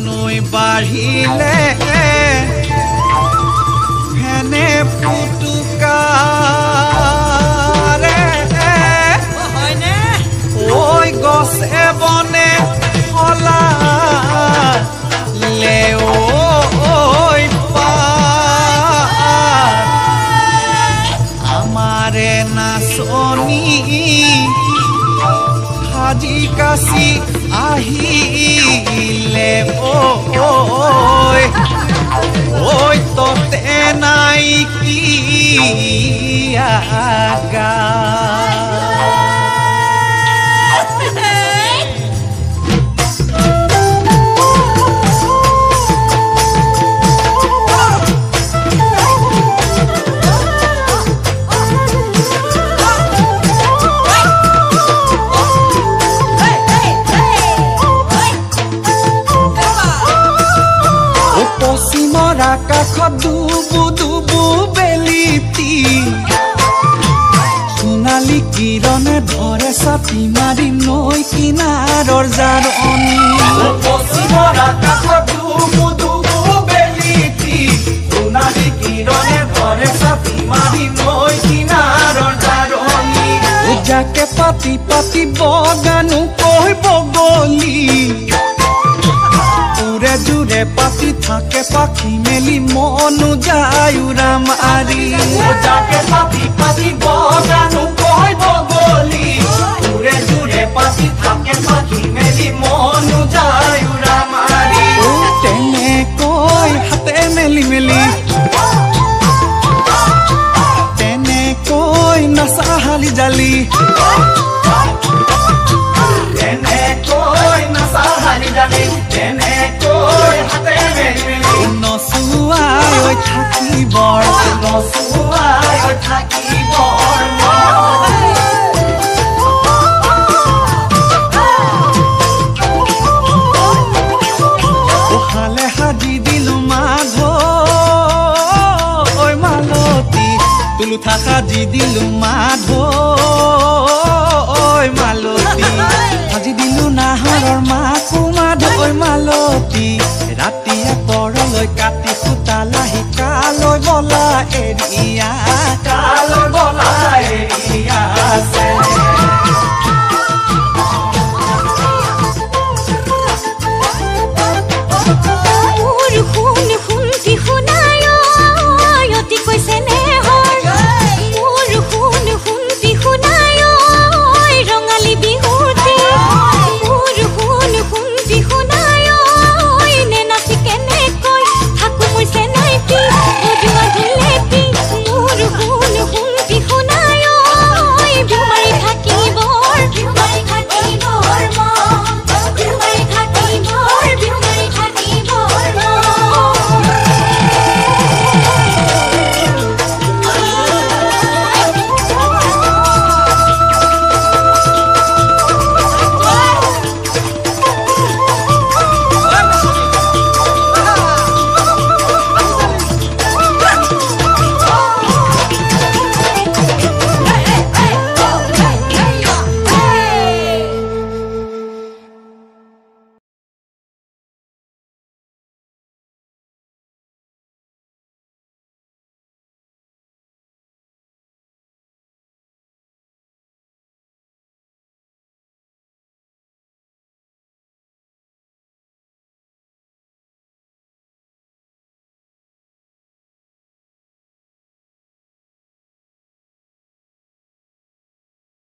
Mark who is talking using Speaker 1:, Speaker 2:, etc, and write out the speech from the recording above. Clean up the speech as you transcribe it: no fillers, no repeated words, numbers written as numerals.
Speaker 1: নৈ বাঢ়িলে হেনে পুতুকাৰে ঐ গছে বনে সলালে ঐ আমাৰে নাচনী সাজি কাচি আহিলে ঐ ততে নাই কি আগা আকাশত দুবু দুবু বেলিতি সোণালী কিৰণে ধৰে চাপি মাৰি নৈ কিনাৰৰ জাৰণি পশ্চিমৰ আকাশত দুবু দুবু বেলিতি সোণালী কিৰণে ধৰে চাপি মাৰি নৈ কিনাৰৰ জাৰণি যাকে পাতি পাতি বগানো কৈ বগলী জুৰে পাতি থাকে পাখি মেলি মনু যায় উৰাম আৰি যাকে পাতি পাতি বগানো কৈ বগলী জুৰে জুৰে পাতি থাকে পাখি মেলি মনু যায় উৰাম আৰি তেনেকৈ হাতে মেলি মেলি তেনেকৈ নাচা হালি জালি তেনেকৈ নাচা হালি জালি নচুৱাই থাকিবৰ নচুৱাই থাকিবৰ ওহালে সাজি দিলো মাধৈ মালতী তুলুঠা সাজি দিলো মাধৈ মালতী সাজি দিলো নাহৰৰ মাকো মাধৈ মালতী ৰাতিয়ে পৰলৈ কাটি সুতা লাহি কালৈ বলা এৰিয়া